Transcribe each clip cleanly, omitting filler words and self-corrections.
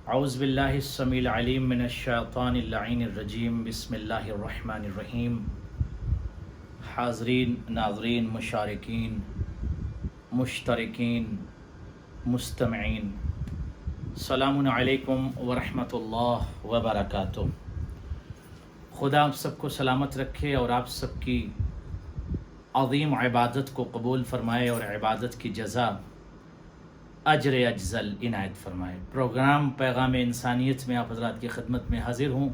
اعوذ باللہ السمیع العلیم من الشیطان اللعین الرجیم بسم اللہ الرحمن الرحیم۔ حاضرین، ناظرین، مشارکین، مشترکین، مستمعین، السلام علیکم ورحمۃ اللہ وبرکاتہ۔ خدا آپ سب کو سلامت رکھے اور آپ سب کی عظیم عبادت کو قبول فرمائے اور عبادت کی جزا اجر اجزل عنایت فرمائے۔ پروگرام پیغام انسانیت میں آپ حضرات کی خدمت میں حاضر ہوں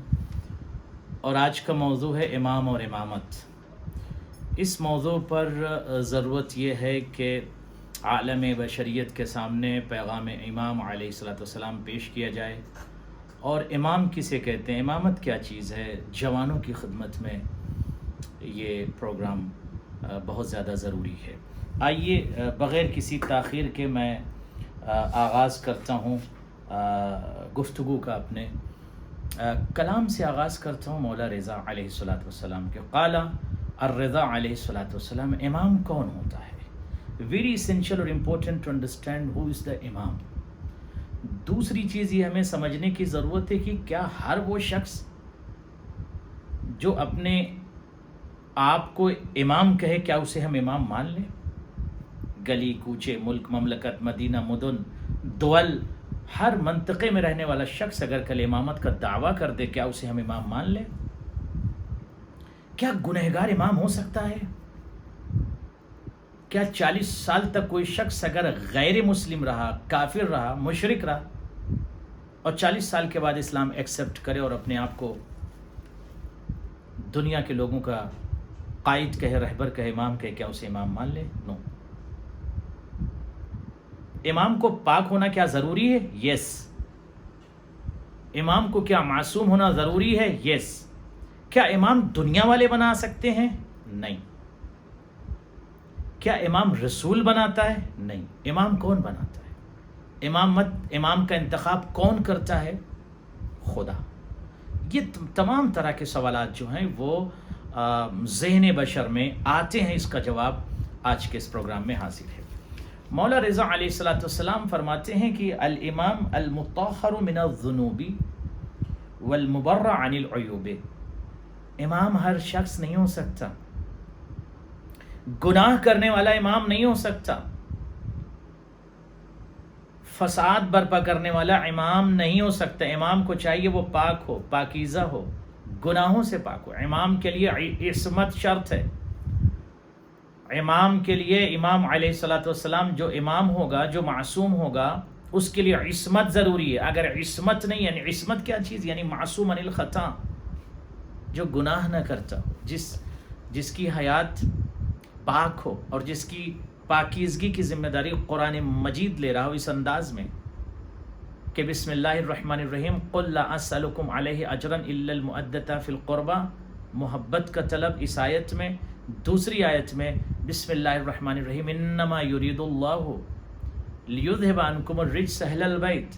اور آج کا موضوع ہے امام اور امامت۔ اس موضوع پر ضرورت یہ ہے کہ عالم بشریت کے سامنے پیغام امام علیہ الصلوۃ والسلام پیش کیا جائے، اور امام کسے کہتے ہیں، امامت کیا چیز ہے، جوانوں کی خدمت میں یہ پروگرام بہت زیادہ ضروری ہے۔ آئیے بغیر کسی تاخیر کے میں آغاز کرتا ہوں گفتگو کا، اپنے کلام سے آغاز کرتا ہوں مولا رضا علیہ الصلوۃ والسلام کے۔ قال الرضا علیہ الصلوۃ والسلام، امام کون ہوتا ہے؟ ویری اسینشیل اور امپورٹنٹ ٹو انڈرسٹینڈ ہو از دا امام۔ دوسری چیز یہ ہمیں سمجھنے کی ضرورت ہے کہ کیا ہر وہ شخص جو اپنے آپ کو امام کہے، کیا اسے ہم امام مان لیں؟ گلی کوچے، ملک، مملکت، مدینہ، مدن، دول، ہر منطقے میں رہنے والا شخص اگر کل امامت کا دعویٰ کر دے، کیا اسے ہم امام مان لیں؟ کیا گنہگار امام ہو سکتا ہے؟ کیا 40 سال تک کوئی شخص اگر غیر مسلم رہا، کافر رہا، مشرک رہا، اور 40 سال کے بعد اسلام ایکسیپٹ کرے اور اپنے آپ کو دنیا کے لوگوں کا قائد کہے، رہبر کہے، امام کہے، کیا اسے امام مان لے؟ نو۔ امام کو پاک ہونا کیا ضروری ہے؟ یس۔ امام کو کیا معصوم ہونا ضروری ہے؟ یس۔ کیا امام دنیا والے بنا سکتے ہیں؟ نہیں۔ کیا امام رسول بناتا ہے؟ نہیں۔ امام کون بناتا ہے؟ امام کا انتخاب کون کرتا ہے؟ خدا۔ یہ تمام طرح کے سوالات جو ہیں وہ ذہن بشر میں آتے ہیں، اس کا جواب آج کے اس پروگرام میں حاصل ہے۔ مولا رضا علیہ الصلوۃ والسلام فرماتے ہیں کہ الامام المطہر من الذنوب والمبرأ عن العیوب۔ امام ہر شخص نہیں ہو سکتا، گناہ کرنے والا امام نہیں ہو سکتا، فساد برپا کرنے والا امام نہیں ہو سکتا۔ امام کو چاہیے وہ پاک ہو، پاکیزہ ہو، گناہوں سے پاک ہو۔ امام کے لیے عصمت شرط ہے۔ امام کے لیے، امام علیہ الصلوۃ والسلام جو امام ہوگا، جو معصوم ہوگا، اس کے لیے عصمت ضروری ہے۔ اگر عصمت نہیں، یعنی عصمت کیا چیز؟ یعنی معصوم عن الخطا، جو گناہ نہ کرتا ہو، جس کی حیات پاک ہو اور جس کی پاکیزگی کی ذمہ داری قرآن مجید لے رہا ہو اس انداز میں کہ بسم اللہ الرحمن الرحیم قل لا اسألکم علیہ اجرا الا المؤدۃ فی القربہ، محبت کا طلب اس آیت میں۔ دوسری آیت میں بسم اللہ الرحمن الرحیم انما یرید اللہ لیذھب عنکم الرجس اہل البیت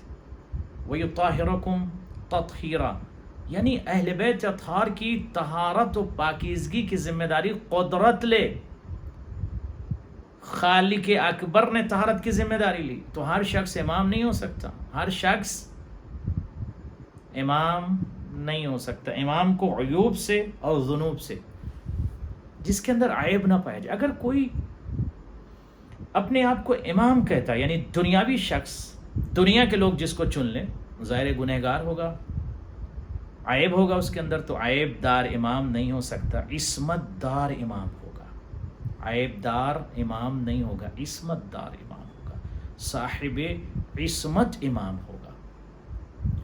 ویطہرکم تطہیرا، یعنی اہل بیت اطہار کی طہارت و پاکیزگی کی ذمہ داری قدرت لے۔ خالق اکبر نے طہارت کی ذمہ داری لی، تو ہر شخص امام نہیں ہو سکتا، ہر شخص امام نہیں ہو سکتا۔ امام کو عیوب سے اور ذنوب سے، جس کے اندر عیب نہ پایا جائے۔ اگر کوئی اپنے آپ کو امام کہتا ہے، یعنی دنیاوی شخص، دنیا کے لوگ جس کو چن لیں، ظاہر گنہگار ہوگا، عیب ہوگا اس کے اندر، تو عیب دار امام نہیں ہو سکتا، عصمت دار امام ہوگا۔ عیب دار امام نہیں ہوگا، عصمت دار امام ہوگا، صاحب عصمت امام ہوگا۔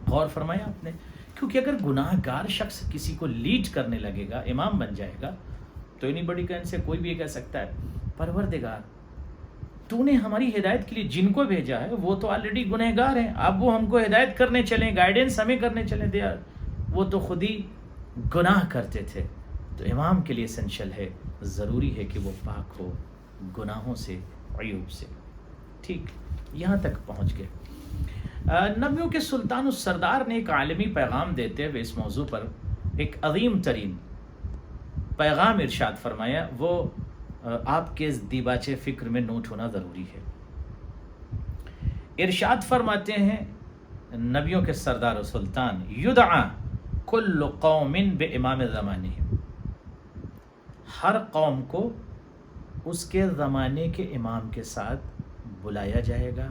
غور فرمایا آپ نے؟ کیونکہ اگر گناہ گار شخص کسی کو لیڈ کرنے لگے گا، امام بن جائے گا، تو انہیں بڑی کہن سے کوئی بھی یہ کہہ سکتا ہے پروردگار تو نے ہماری ہدایت کے لیے جن کو بھیجا ہے وہ تو آلریڈی گنہگار ہیں، اب وہ ہم کو ہدایت کرنے چلیں، گائیڈنس ہمیں کرنے چلیں، وہ تو خود ہی گناہ کرتے تھے۔ تو امام کے لیے اسینشل ہے، ضروری ہے کہ وہ پاک ہو گناہوں سے، عیوب سے۔ ٹھیک، یہاں تک پہنچ گئے۔ نبیوں کے سلطان السردار نے ایک عالمی پیغام دیتے ہوئے اس موضوع پر ایک عظیم ترین پیغام ارشاد فرمایا، وہ آپ کے دیباچے فکر میں نوٹ ہونا ضروری ہے۔ ارشاد فرماتے ہیں نبیوں کے سردار و سلطان، یدعا کل قوم بامام زمانہم، ہر قوم کو اس کے زمانے کے امام کے ساتھ بلایا جائے گا،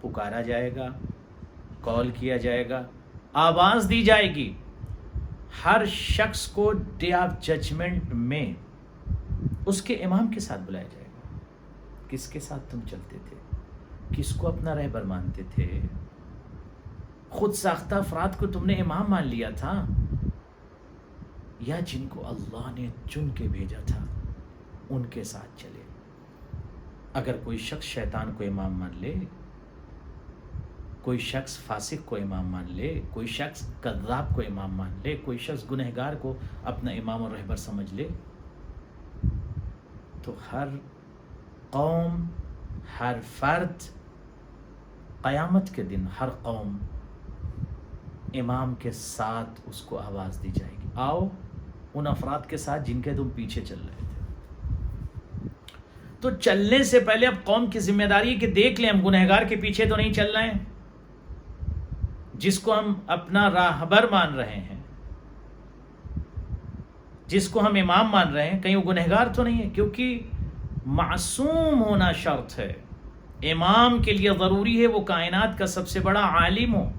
پکارا جائے گا، کال کیا جائے گا، آواز دی جائے گی۔ ہر شخص کو ڈے آف ججمنٹ میں اس کے امام کے ساتھ بلایا جائے گا۔ کس کے ساتھ تم چلتے تھے؟ کس کو اپنا رہبر مانتے تھے؟ خود ساختہ افراد کو تم نے امام مان لیا تھا، یا جن کو اللہ نے چن کے بھیجا تھا ان کے ساتھ چلے؟ اگر کوئی شخص شیطان کو امام مان لے، کوئی شخص فاسق کو امام مان لے، کوئی شخص کذاب کو امام مان لے، کوئی شخص گنہگار کو اپنا امام اور رہبر سمجھ لے، تو ہر قوم، ہر فرد، قیامت کے دن ہر قوم امام کے ساتھ اس کو آواز دی جائے گی، آؤ ان افراد کے ساتھ جن کے تم پیچھے چل رہے تھے۔ تو چلنے سے پہلے اب قوم کی ذمہ داری کہ دیکھ لیں ہم گنہگار کے پیچھے تو نہیں چل رہے ہیں، جس کو ہم اپنا راہبر مان رہے ہیں، جس کو ہم امام مان رہے ہیں، کہیں وہ گنہگار تو نہیں ہے؟ کیونکہ معصوم ہونا شرط ہے۔ امام کے لیے ضروری ہے وہ کائنات کا سب سے بڑا عالم ہو،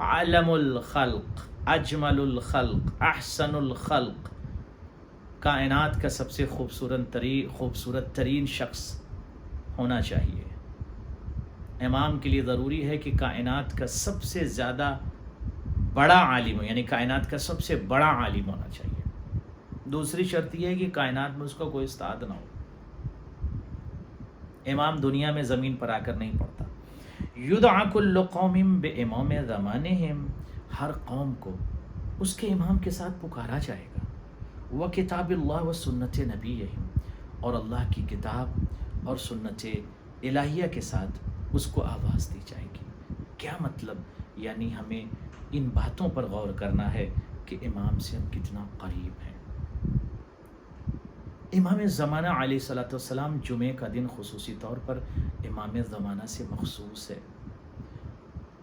عالم الخلق، اجمل الخلق، احسن الخلق، کائنات کا سب سے خوبصورت ترین شخص ہونا چاہیے۔ امام کے لیے ضروری ہے کہ کائنات کا سب سے زیادہ بڑا عالم ہو، یعنی کائنات کا سب سے بڑا عالم ہونا چاہیے۔ دوسری شرط یہ ہے کہ کائنات میں اس کا کوئی استاد نہ ہو۔ امام دنیا میں زمین پر آ کر نہیں پڑتا۔ یدعا کل قوم بامام زمانہم، ہر قوم کو اس کے امام کے ساتھ پکارا جائے گا۔ وکتاب اللہ و سنت نبیہم، اور اللہ کی کتاب اور سنت الہیہ کے ساتھ اس کو آواز دی جائے گی۔ کیا مطلب؟ یعنی ہمیں ان باتوں پر غور کرنا ہے کہ امام سے ہم کتنا قریب ہیں۔ امام زمانہ علیہ الصلوۃ والسلام جمعہ کا دن خصوصی طور پر امام زمانہ سے مخصوص ہے۔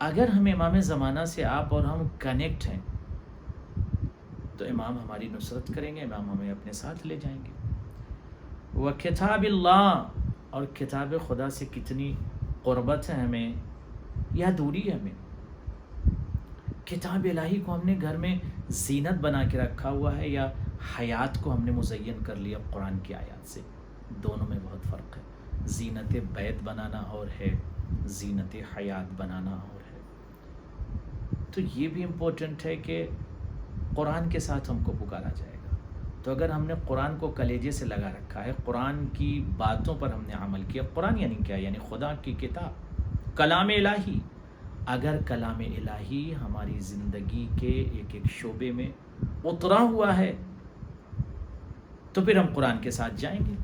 اگر ہم امام زمانہ سے آپ اور ہم کنیکٹ ہیں تو امام ہماری نصرت کریں گے، امام ہمیں اپنے ساتھ لے جائیں گے۔ وہ کتاب اللہ، اور کتاب خدا سے کتنی قربت ہے ہمیں یا دوری ہے ہمیں؟ کتاب الہی کو ہم نے گھر میں زینت بنا کے رکھا ہوا ہے، یا حیات کو ہم نے مزین کر لیا قرآن کی آیات سے؟ دونوں میں بہت فرق ہے۔ زینت بیت بنانا اور ہے، زینت حیات بنانا اور ہے۔ تو یہ بھی امپورٹنٹ ہے کہ قرآن کے ساتھ ہم کو پکارا جائے گا۔ تو اگر ہم نے قرآن کو کلیجے سے لگا رکھا ہے، قرآن کی باتوں پر ہم نے عمل کیا، قرآن یعنی کیا؟ یعنی خدا کی کتاب، کلام الہی۔ اگر کلام الہی ہماری زندگی کے ایک ایک شعبے میں اترا ہوا ہے تو پھر ہم قرآن کے ساتھ جائیں گے،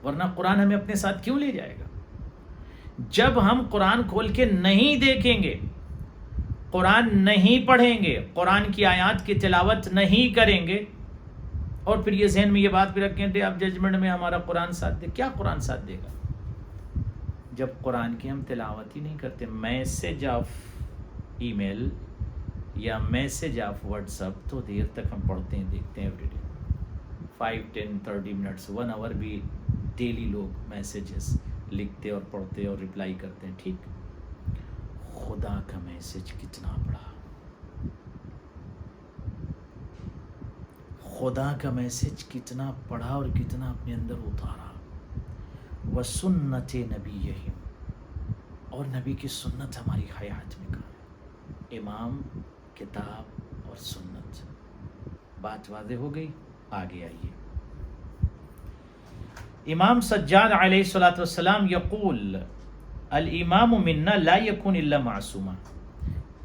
ورنہ قرآن ہمیں اپنے ساتھ کیوں لے جائے گا؟ جب ہم قرآن کھول کے نہیں دیکھیں گے، قرآن نہیں پڑھیں گے، قرآن کی آیات کی تلاوت نہیں کریں گے، اور پھر یہ ذہن میں یہ بات بھی رکھیں ڈے آف ججمنٹ میں ہمارا قرآن ساتھ دے، کیا قرآن ساتھ دے گا جب قرآن کی ہم تلاوت ہی نہیں کرتے؟ میسج آف ای میل یا میسج آف واٹس ایپ تو دیر تک ہم پڑھتے ہیں، دیکھتے ہیں ایوری ڈے، 5 10 30 منٹس 1 آور بھی ڈیلی لوگ میسیجز لکھتے اور پڑھتے اور رپلائی کرتے ہیں، ٹھیک۔ خدا کا میسج کتنا بڑا، خدا کا میسج کتنا پڑھا اور کتنا اپنے اندر اتارا۔ وسنت نبیہم، اور نبی کی سنت ہماری حیات میں کہاں ہے؟ امام، کتاب اور سنت۔ بات واضح ہو گئی؟ آگے آئیے۔ امام سجاد علیہ الصلوۃ والسلام یقول الامام منا لا یکون الا معصوما،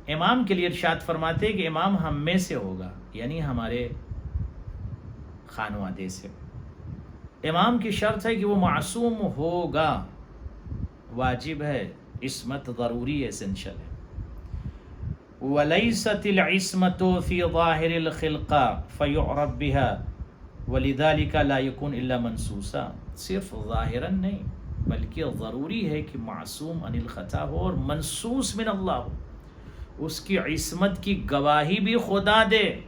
امام کے لیے ارشاد فرماتے کہ امام ہم میں سے ہوگا، یعنی ہمارے خانوادے سے۔ امام کی شرط ہے کہ وہ معصوم ہوگا، واجب ہے، عصمت ضروری ہے، اسینشل ہے۔ وَلَيْسَتِ الْعِصْمَةُ فِي ظَاهِرِ الْخِلْقَةِ فَيُعْرَبْ بِهَا وَلِذَلِكَ لَا يَكُونُ إِلَّا مَنْسُوسًا، صرف ظاہراً نہیں، بلکہ ضروری ہے کہ معصوم عن الخطا ہو اور منصوص من اللہ ہو، اس کی عصمت کی گواہی بھی خدا دے۔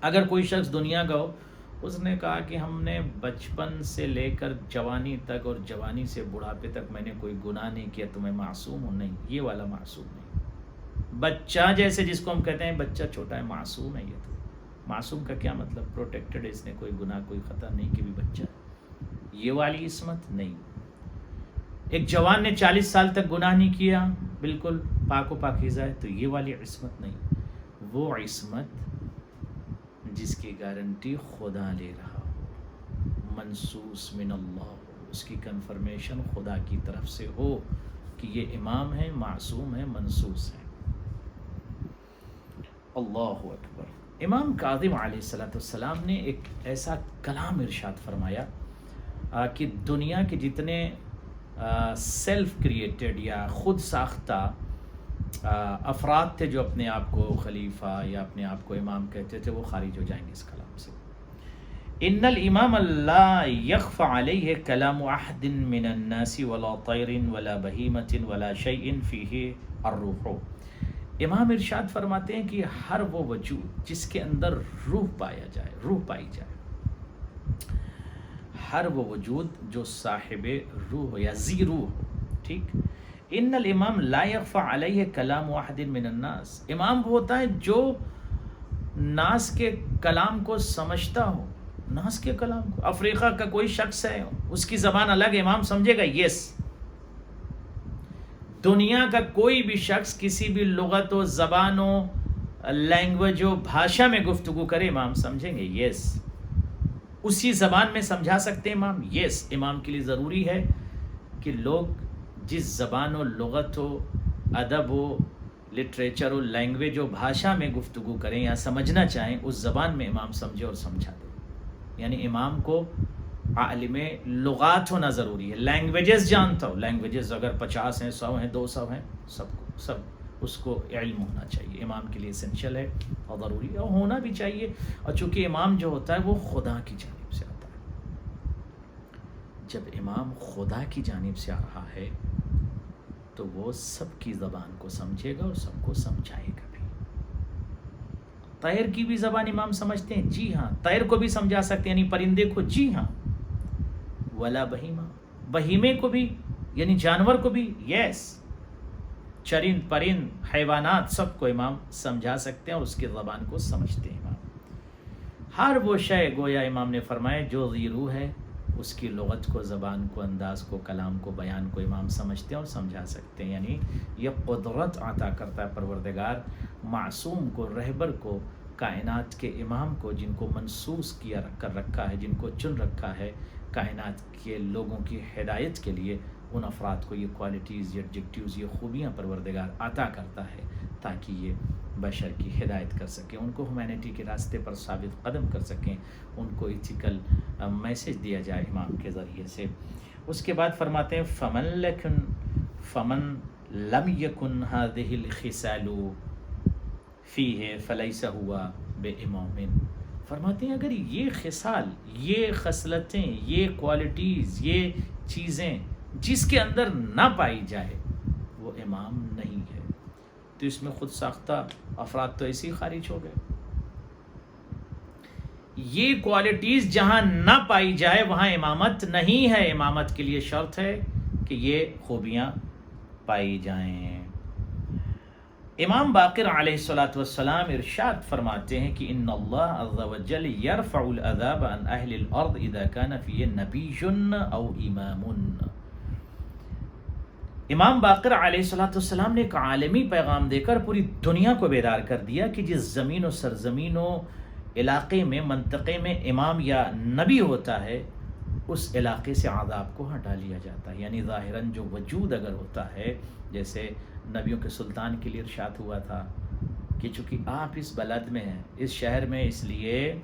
اگر کوئی شخص دنیا کا ہو، اس نے کہا کہ ہم نے بچپن سے لے کر جوانی تک اور جوانی سے بڑھاپے تک میں نے کوئی گناہ نہیں کیا تو میں معصوم ہوں، نہیں، یہ والا معصوم نہیں۔ بچہ جیسے جس کو ہم کہتے ہیں بچہ چھوٹا ہے، معصوم ہے یہ تو۔ معصوم کا کیا مطلب؟ پروٹیکٹڈ ہے، اس نے کوئی گناہ کوئی خطا نہیں کہ بھی بچہ ہے، یہ والی عصمت نہیں۔ ایک جوان نے 40 سال تک گناہ نہیں کیا، بالکل پاک و پاکیزہ ہے، تو یہ والی عصمت نہیں۔ وہ عصمت جس کی گارنٹی خدا لے رہا ہو، منصوص من اللہ ہو، اس کی کنفرمیشن خدا کی طرف سے ہو کہ یہ امام ہے، معصوم ہے، منصوص ہے۔ اللہ اکبر۔ امام کاظم علیہ السلام نے ایک ایسا کلام ارشاد فرمایا کہ دنیا کے جتنے سیلف کریٹڈ یا خود ساختہ افراد تھے جو اپنے آپ کو خلیفہ یا اپنے آپ کو امام کہتے تھے، وہ خارج ہو جائیں گے اس کلام سے۔ ان الامام لا يخفى عليه كلام احد من الناس ولا طير ولا بهيمة ولا شيء فيه الروح۔ امام ارشاد فرماتے ہیں کہ ہر وہ وجود جس کے اندر روح پایا جائے، روح پائی جائے، ہر وہ وجود جو صاحب روح ہو یا ذی روح ہو، ٹھیک۔ ان الامام لا يخفى عليه كلام واحد من الناس، امام وہ ہوتا ہے جو ناس کے کلام کو سمجھتا ہو، ناس کے کلام کو۔ افریقہ کا کوئی شخص ہے، اس کی زبان الگ، امام سمجھے گا یس۔ دنیا کا کوئی بھی شخص کسی بھی لغت و زبان و لینگویج و بھاشا میں گفتگو کرے، امام سمجھیں گے یس۔ اسی زبان میں سمجھا سکتے ہیں امام، یس۔ امام کے لیے ضروری ہے کہ لوگ جس زبان و لغت و ادب و لٹریچر و لینگویج و بھاشا میں گفتگو کریں یا سمجھنا چاہیں، اس زبان میں امام سمجھے اور سمجھا دے۔ یعنی امام کو عالم لغات ہونا ضروری ہے، لینگویجز جانتا ہو، لینگویجز اگر 50 ہیں، 100 ہیں، 200 ہیں، سب اس کو علم ہونا چاہیے، امام کے لیے اسینشل ہے اور ضروری ہے، اور ہونا بھی چاہیے۔ اور چونکہ امام جو ہوتا ہے وہ خدا کی جانب سے آتا ہے، جب امام خدا کی جانب سے آ رہا ہے تو وہ سب کی زبان کو سمجھے گا اور سب کو سمجھائے گا بھی۔ طیر کی بھی زبان امام سمجھتے ہیں، جی ہاں۔ طیر کو بھی سمجھا سکتے ہیں، یعنی پرندے کو، جی ہاں۔ ولا بہیمہ، بہیمے کو بھی یعنی جانور کو بھی، یس۔ چرند پرند حیوانات سب کو امام سمجھا سکتے ہیں اور اس کی زبان کو سمجھتے ہیں امام۔ ہر وہ شے گویا امام نے فرمایا جو ذی روح ہے، اس کی لغت کو، زبان کو، انداز کو، کلام کو، بیان کو امام سمجھتے ہیں اور سمجھا سکتے ہیں۔ یعنی یہ قدرت عطا کرتا ہے پروردگار معصوم کو، رہبر کو، کائنات کے امام کو، جن کو منصوص کیا کر رکھا ہے، جن کو چن رکھا ہے کائنات کے لوگوں کی ہدایت کے لیے، ان افراد کو یہ کوالٹیز، یہ ایڈجیکٹیوز، یہ خوبیاں پروردگار عطا کرتا ہے تاکہ یہ بشر کی ہدایت کر سکیں، ان کو ہیومینٹی کے راستے پر ثابت قدم کر سکیں، ان کو ایتھیکل میسج دیا جائے امام کے ذریعے سے۔ اس کے بعد فرماتے ہیں فمن لم یکن هذه الخصال فیہ فلیس ہوا بامام۔ فرماتے ہیں اگر یہ خصال، یہ خصلتیں، یہ کوالٹیز، یہ چیزیں جس کے اندر نہ پائی جائے وہ امام نہیں ہے۔ تو اس میں خود ساختہ افراد تو ایسے ہی خارج ہو گئے۔ یہ کوالٹیز جہاں نہ پائی جائے وہاں امامت نہیں ہے۔ امامت کے لیے شرط ہے کہ یہ خوبیاں پائی جائیں۔ امام باقر علیہ السلام ارشاد فرماتے ہیں کہ ان اللہ عز وجل یرفع العذاب عن اہل الارض اذا کان فیہ نبی او امام۔ امام باقر علیہ السلام نے ایک عالمی پیغام دے کر پوری دنیا کو بیدار کر دیا کہ جس زمین و سرزمین و علاقے میں، منطقے میں امام یا نبی ہوتا ہے، اس علاقے سے عذاب کو ہٹا لیا جاتا ہے۔ یعنی ظاہراً جو وجود اگر ہوتا ہے، جیسے نبیوں کے سلطان کے لیے ارشاد ہوا تھا کہ چونکہ آپ اس بلد میں ہیں، اس شہر میں، اس لیے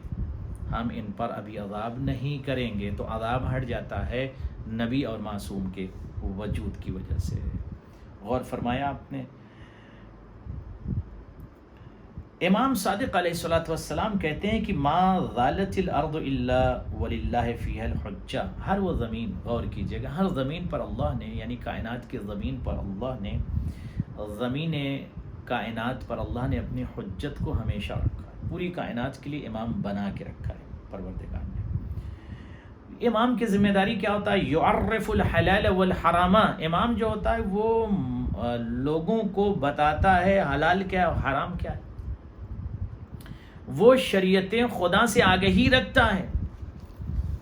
ہم ان پر ابھی عذاب نہیں کریں گے، تو عذاب ہٹ جاتا ہے نبی اور معصوم کے وجود کی وجہ سے۔ غور فرمایا آپ نے؟ امام صادق علیہ الصلوۃ والسلام کہتے ہیں کہ ما زالت الارض الا وللہ فیہا الحجہ، ہر وہ زمین، غور کیجیے گا، ہر زمین پر اللہ نے، یعنی کائنات کی زمین پر اللہ نے، زمین کائنات پر اللہ نے اپنی حجت کو ہمیشہ رکھا ہے، پوری کائنات کے لیے امام بنا کے رکھا ہے پروردگار نے۔ امام کی ذمہ داری کیا ہوتا ہے؟ یعرف الحلال والحرام، امام جو ہوتا ہے وہ لوگوں کو بتاتا ہے حلال کیا ہے اور حرام کیا ہے، وہ شریعتیں خدا سے آگہی رکھتا ہے۔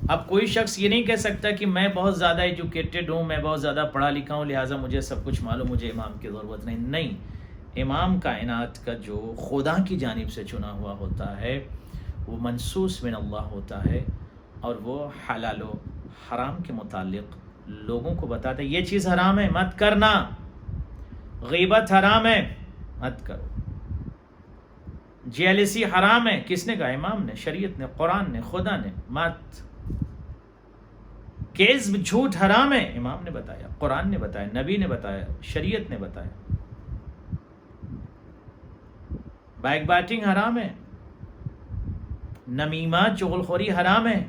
اب کوئی شخص یہ نہیں کہہ سکتا کہ میں بہت زیادہ ایجوکیٹڈ ہوں، میں بہت زیادہ پڑھا لکھا ہوں، لہٰذا مجھے سب کچھ معلوم، مجھے امام کی ضرورت نہیں۔ امام کائنات کا جو خدا کی جانب سے چنا ہوا ہوتا ہے وہ منصوص من اللہ ہوتا ہے، اور وہ حلال و حرام کے متعلق لوگوں کو بتاتا ہے یہ چیز حرام ہے مت کرنا، غیبت حرام ہے مت کرو، جیلسی حرام ہے، کس نے کہا؟ امام نے، شریعت نے، قرآن نے، خدا نے، مت۔ کذب، جھوٹ حرام ہے، امام نے بتایا، قرآن نے بتایا، نبی نے بتایا، شریعت نے بتایا۔ بیک بائٹنگ حرام ہے، نمیمات، چغل خوری حرام ہے۔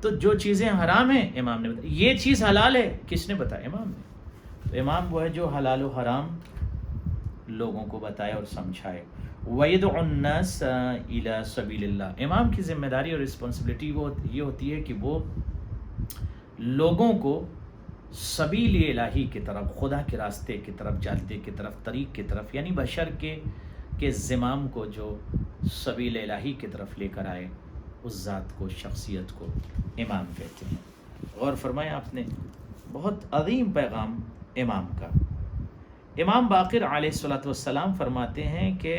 تو جو چیزیں حرام ہیں امام نے بتایا، یہ چیز حلال ہے، کس نے بتایا؟ امام نے۔ تو امام وہ ہے جو حلال و حرام لوگوں کو بتائے اور سمجھائے۔ وَيَدْعُ النَّاسَ إِلَى سَبِيلِ اللَّهِ، امام کی ذمہ داری اور رسپانسبلٹی وہ یہ ہوتی ہے کہ وہ لوگوں کو سبیل الہی کی طرف، خدا کے راستے کی طرف، جادے کی طرف، طریق کی طرف، یعنی بشر کے زمام کو جو سبیل الہی کی طرف لے کر آئے، اس ذات کو، شخصیت کو امام کہتے ہیں۔ غور فرمایا آپ نے، بہت عظیم پیغام امام کا۔ امام باقر علیہ الصلوۃ والسلام فرماتے ہیں کہ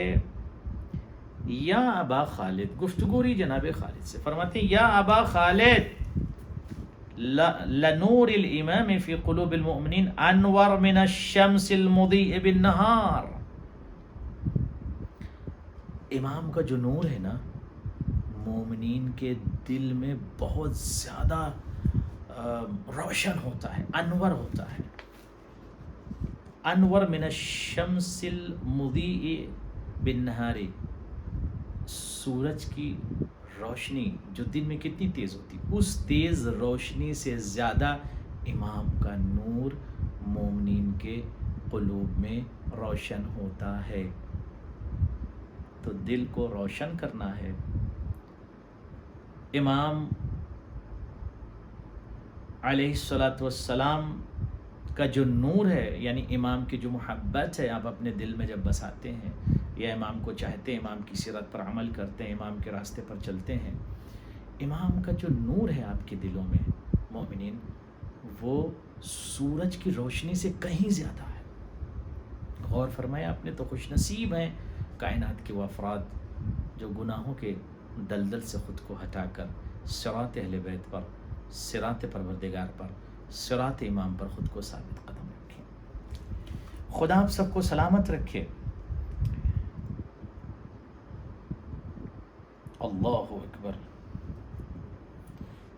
یا ابا خالد، گفتگو رہی جناب خالد سے، فرماتے ہیں یا ابا خالد لنور الامام فی قلوب المؤمنین انور من الشمس المضیء بالنہار، امام کا جو نور ہے نا مومنین کے دل میں بہت زیادہ روشن ہوتا ہے، انور ہوتا ہے۔ انور من الشمس المضیء بالنہار، سورج کی روشنی جو دن میں کتنی تیز ہوتی، اس تیز روشنی سے زیادہ امام کا نور مومنین کے قلوب میں روشن ہوتا ہے۔ تو دل کو روشن کرنا ہے۔ امام علیہ الصلوۃ والسلام کا جو نور ہے، یعنی امام کی جو محبت ہے، آپ اپنے دل میں جب بساتے ہیں یا امام کو چاہتے ہیں، امام کی سیرت پر عمل کرتے ہیں، امام کے راستے پر چلتے ہیں، امام کا جو نور ہے آپ کے دلوں میں مومنین، وہ سورج کی روشنی سے کہیں زیادہ ہے۔ غور فرمایا آپ نے، تو خوش نصیب ہیں کائنات کے وہ افراد جو گناہوں کے دلدل سے خود کو ہٹا کر صراط اہل بیت پر، صراط پروردگار پر، صراط امام پر خود کو ثابت قدم رکھیں۔ خدا آپ سب کو سلامت رکھے۔ اللہ اکبر۔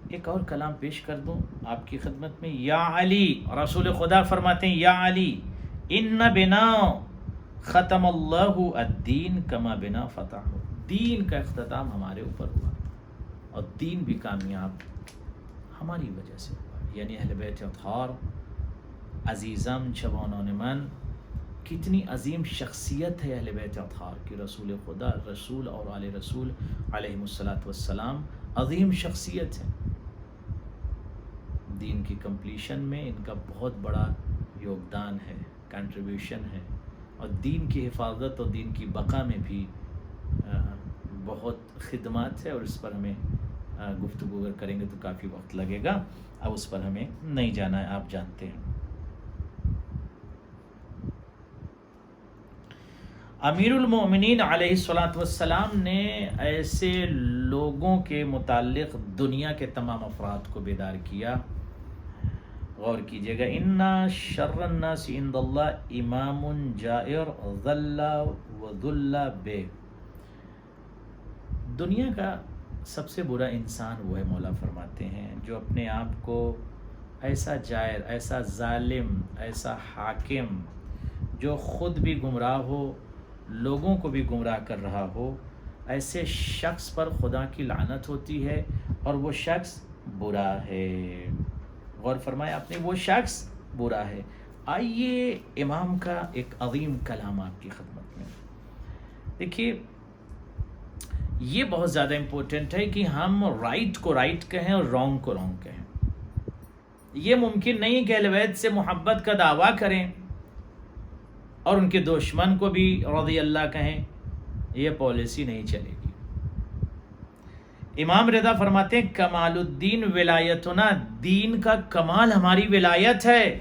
ایک اور کلام پیش کر دوں آپ کی خدمت میں۔ یا علی، رسول خدا فرماتے ہیں یا علی ان بنا ختم اللہ الدین کما بنا فتح، دین کا اختتام ہمارے اوپر ہوا اور دین بھی کامیاب ہماری وجہ سے ہوا، یعنی اہل بیت اطہار عزیزم جوانان من، کتنی عظیم شخصیت ہے اہل بیت اطہار کی، رسول خدا، رسول اور آل رسول علیہ الصلوۃ والسلام عظیم شخصیت ہے۔ دین کی کمپلیشن میں ان کا بہت بڑا یوگدان ہے، کنٹریبیوشن ہے، اور دین کی حفاظت اور دین کی بقا میں بھی بہت خدمات ہے، اور اس پر ہمیں گفتگو اگر کریں گے تو کافی وقت لگے گا، اب اس پر ہمیں نہیں جانا ہے، آپ جانتے ہیں۔ امیر المومنین علیہ الصلوۃ والسلام نے ایسے لوگوں کے متعلق دنیا کے تمام افراد کو بیدار کیا۔ غور کیجیے گا، انا شر الناس عند اللہ امام جائر ضل وذل بے، دنیا کا سب سے برا انسان وہ ہے، مولا فرماتے ہیں، جو اپنے آپ کو ایسا جائر، ایسا ظالم، ایسا حاکم، جو خود بھی گمراہ ہو لوگوں کو بھی گمراہ کر رہا ہو، ایسے شخص پر خدا کی لعنت ہوتی ہے اور وہ شخص برا ہے۔ غور فرمائے آپ نے، وہ شخص برا ہے۔ آئیے امام کا ایک عظیم کلام آپ کی خدمت میں دیکھیے، یہ بہت زیادہ امپورٹنٹ ہے کہ ہم رائٹ کو رائٹ کہیں اور رانگ کو رانگ کہیں۔ یہ ممکن نہیں کہ اہل بیت سے محبت کا دعویٰ کریں اور ان کے دشمن کو بھی رضی اللہ کہیں، یہ پالیسی نہیں چلے گی۔ امام رضا فرماتے ہیں کمال الدین ولایتنا، دین کا کمال ہماری ولایت ہے،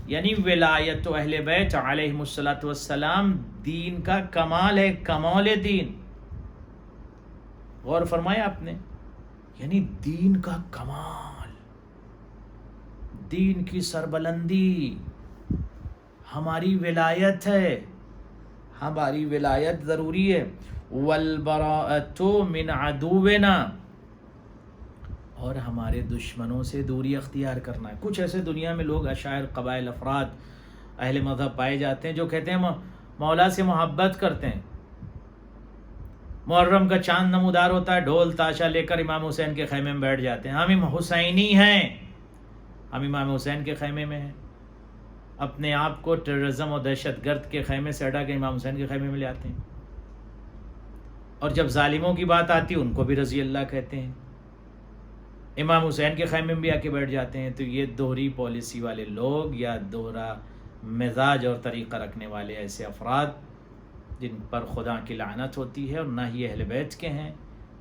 یعنی ولایت اہل بیت علیہم الصلوۃ والسلام دین کا کمال ہے، کمال دین۔ غور فرمایا آپ نے، یعنی دین کا کمال، دین کی سربلندی ہماری ولایت ہے، ہماری ولایت ضروری ہے۔ والبراءۃ من عدونا، اور ہمارے دشمنوں سے دوری اختیار کرنا ہے۔ کچھ ایسے دنیا میں لوگ، اشاعر، قبائل، افراد، اہل مذہب پائے جاتے ہیں جو کہتے ہیں مولا سے محبت کرتے ہیں، محرم کا چاند نمودار ہوتا ہے، ڈھول تاشا لے کر امام حسین کے خیمے میں بیٹھ جاتے ہیں، ہم حسینی ہیں، ہم امام حسین کے خیمے میں ہیں، اپنے آپ کو ٹیررزم اور دہشت گرد کے خیمے سے ہٹا کے امام حسین کے خیمے میں لے آتے ہیں، اور جب ظالموں کی بات آتی ہے ان کو بھی رضی اللہ کہتے ہیں، امام حسین کے خیمے میں بھی آ کے بیٹھ جاتے ہیں۔ تو یہ دوہری پالیسی والے لوگ یا دوہرا مزاج اور طریقہ رکھنے والے ایسے افراد جن پر خدا کی لعنت ہوتی ہے، اور نہ ہی اہل بیت کے ہیں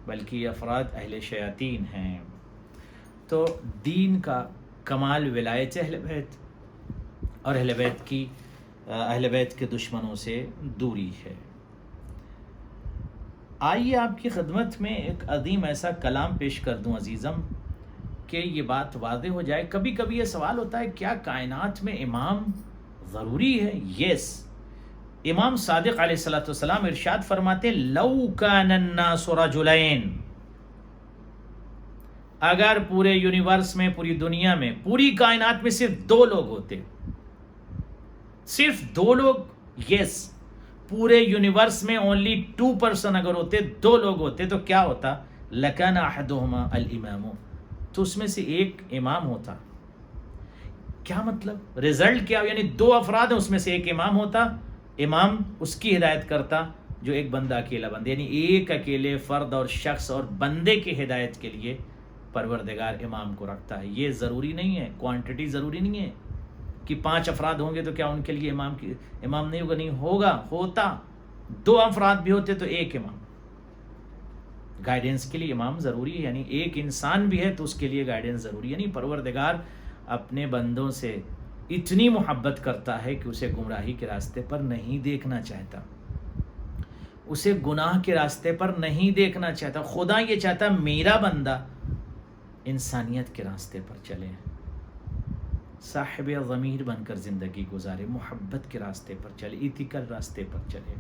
بلکہ یہ افراد اہل شیاطین ہیں۔ تو دین کا کمال ولایت اہل بیت اور اہل بیت کے دشمنوں سے دوری ہے۔ آئیے آپ کی خدمت میں ایک عظیم ایسا کلام پیش کر دوں عزیزم کہ یہ بات واضح ہو جائے۔ کبھی کبھی یہ سوال ہوتا ہے کیا کائنات میں امام ضروری ہے؟ یس، امام صادق علیہ الصلوۃ والسلام ارشاد فرماتے لو کان الناس رجلین، اگر پورے یونیورس میں، پوری دنیا میں، پوری کائنات میں صرف 2 لوگ ہوتے، صرف 2 لوگ، یس، پورے یونیورس میں اونلی 2% اگر ہوتے، 2 لوگ ہوتے تو کیا ہوتا؟ لکان احدہما الامام، تو اس میں سے ایک امام ہوتا۔ کیا مطلب؟ رزلٹ کیا؟ یعنی 2 افراد ہیں، اس میں سے ایک امام ہوتا، امام اس کی ہدایت کرتا جو ایک بندہ اکیلا بندہ، یعنی ایک اکیلے فرد اور شخص اور بندے کی ہدایت کے لیے پروردگار امام کو رکھتا ہے۔ یہ ضروری نہیں ہے، کوانٹٹی ضروری نہیں ہے کہ 5 افراد ہوں گے تو کیا ان کے لیے امام نہیں ہوگا؟ نہیں ہوگا، ہوتا۔ 2 افراد بھی ہوتے تو ایک امام، گائیڈنس کے لیے امام ضروری ہے، یعنی ایک انسان بھی ہے تو اس کے لیے گائیڈنس ضروری ہے۔ یعنی پروردگار اپنے بندوں سے اتنی محبت کرتا ہے کہ اسے گمراہی کے راستے پر نہیں دیکھنا چاہتا، اسے گناہ کے راستے پر نہیں دیکھنا چاہتا۔ خدا یہ چاہتا میرا بندہ انسانیت کے راستے پر چلے، صاحب ضمیر بن کر زندگی گزارے، محبت کے راستے پر چلے، ایتھیکل راستے پر چلے،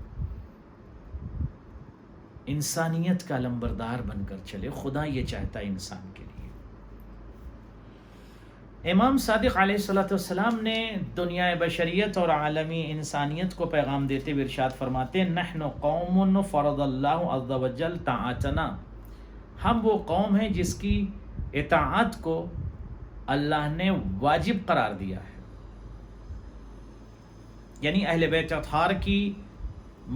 انسانیت کا لمبردار بن کر چلے۔ خدا یہ چاہتا ہے انسان کے لیے۔ امام صادق علیہ الصلوۃ والسلام نے دنیا بشریت اور عالمی انسانیت کو پیغام دیتے ہوئے ارشاد فرماتے ہیں نحن قوم فرض اللہ عز وجل طاعتنا، ہم وہ قوم ہیں جس کی اطاعت کو اللہ نے واجب قرار دیا ہے، یعنی اہل بیت اطہار کی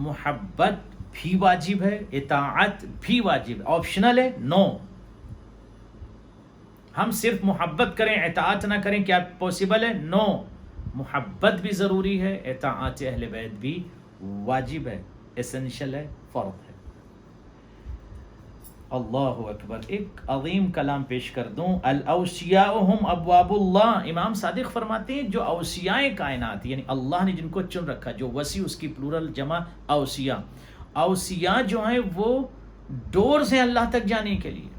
محبت بھی واجب ہے، اطاعت بھی واجب ہے، آپشنل ہے، نو۔ ہم صرف محبت کریں اطاعت نہ کریں، کیا پاسبل ہے؟ نو۔ محبت بھی ضروری ہے، اطاعت اہل بیت بھی واجب ہے، ایسنشل ہے، فرض ہے۔ اللہ اکبر۔ ایک عظیم کلام پیش کر دوں، الاوصیاء ہم ابواب اللہ، امام صادق فرماتے ہیں جو اوصیاء کائنات، یعنی اللہ نے جن کو چن رکھا، جو وسیع، اس کی پلورل جمع اوصیاء، اوصیاء جو ہیں وہ ڈورز ہیں اللہ تک جانے کے لیے۔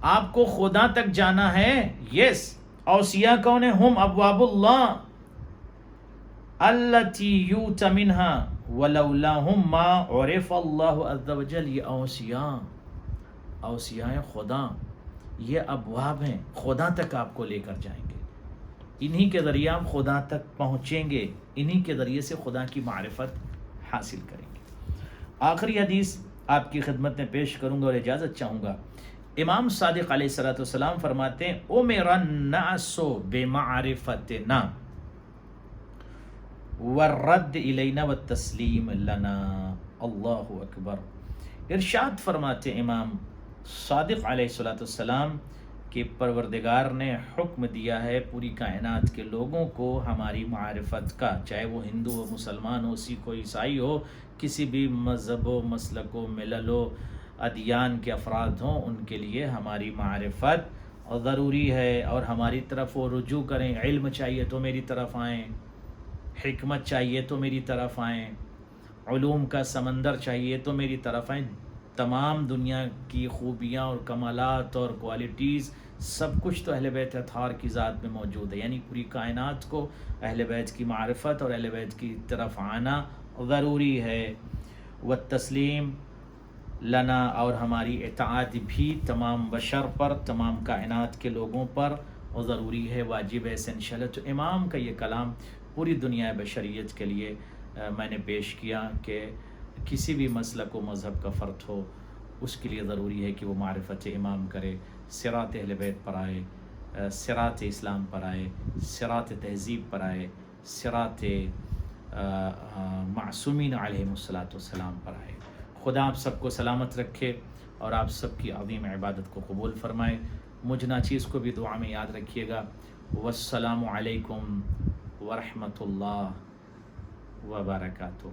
آپ کو خدا تک جانا ہے، یس، اوصیاء کون ہیں؟ ہم ابواب اللہ التی یؤت منہا ولولاہم ما عرف اللہ عز وجل۔ یہ اوصیاء خدا، یہ ابواب ہیں، خدا تک آپ کو لے کر جائیں گے۔ انہی کے ذریعے ہم خدا تک پہنچیں گے، انہی کے ذریعے سے خدا کی معرفت حاصل کریں گے۔ آخری حدیث آپ کی خدمت میں پیش کروں گا اور اجازت چاہوں گا۔ امام صادق علیہ السلام فرماتے ہیں امر الناس بمعرفتنا والرد الینا والتسلیم لنا۔ اللہ اکبر۔ ارشاد فرماتے امام صادق علیہ السلام کہ پروردگار نے حکم دیا ہے پوری کائنات کے لوگوں کو ہماری معرفت کا، چاہے وہ ہندو ہو، مسلمان ہو، سکھ ہو، عیسائی ہو، کسی بھی مذہب و مسلک و ملل و ادیان کے افراد ہوں، ان کے لیے ہماری معرفت ضروری ہے، اور ہماری طرف وہ رجوع کریں۔ علم چاہیے تو میری طرف آئیں، حکمت چاہیے تو میری طرف آئیں، علوم کا سمندر چاہیے تو میری طرف آئیں۔ تمام دنیا کی خوبیاں اور کمالات اور کوالٹیز سب کچھ تو اہل بیت اطہار کی ذات میں موجود ہے، یعنی پوری کائنات کو اہل بیت کی معرفت اور اہل بیت کی طرف آنا ضروری ہے۔ والتسلیم لنا، اور ہماری اطاعت بھی تمام بشر پر، تمام کائنات کے لوگوں پر ضروری ہے، واجب ہے اسینشیل ہے۔ تو امام کا یہ کلام پوری دنیا بشریت کے لیے میں نے پیش کیا کہ کسی بھی مسلک و مذہب کا فرد ہو، اس کے لیے ضروری ہے کہ وہ معرفت امام کرے، صراط اہل بیت پر آئے، صراط اسلام پر آئے، صراط تہذیب پر آئے، صراط معصومین علیہم السلام پر آئے۔ خدا آپ سب کو سلامت رکھے اور آپ سب کی عظیم عبادت کو قبول فرمائے۔ مجھ ناچیز کو بھی دعا میں یاد رکھیے گا۔ والسلام علیکم ورحمۃ اللہ وبرکاتہ۔